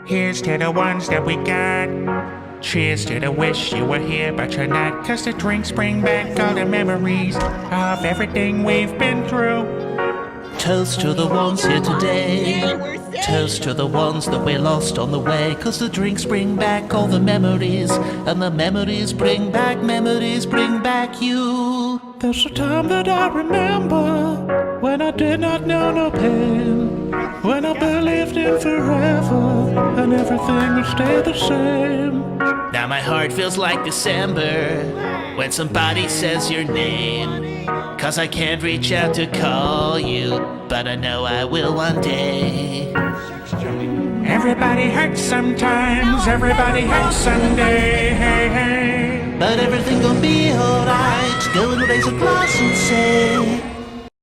Here's to the ones that we got. Cheers to the wish you were here but you're not. 'Cause the drinks bring back all the memories of everything we've been through. Toast to the ones here today. Toast to the ones that we lost on the way. 'Cause the drinks bring back all the memories, and the memories bring back you. There's a time that I remember when I did not know no pain, when I believed in forever and everything would stay the same. Now my heart feels like December when somebody says your name. 'Cause I can't reach out to call you, but I know I will one day. Everybody hurts sometimes, everybody hurts someday. Hey, hey. But everything gon' be alright. Go and raise a glass and say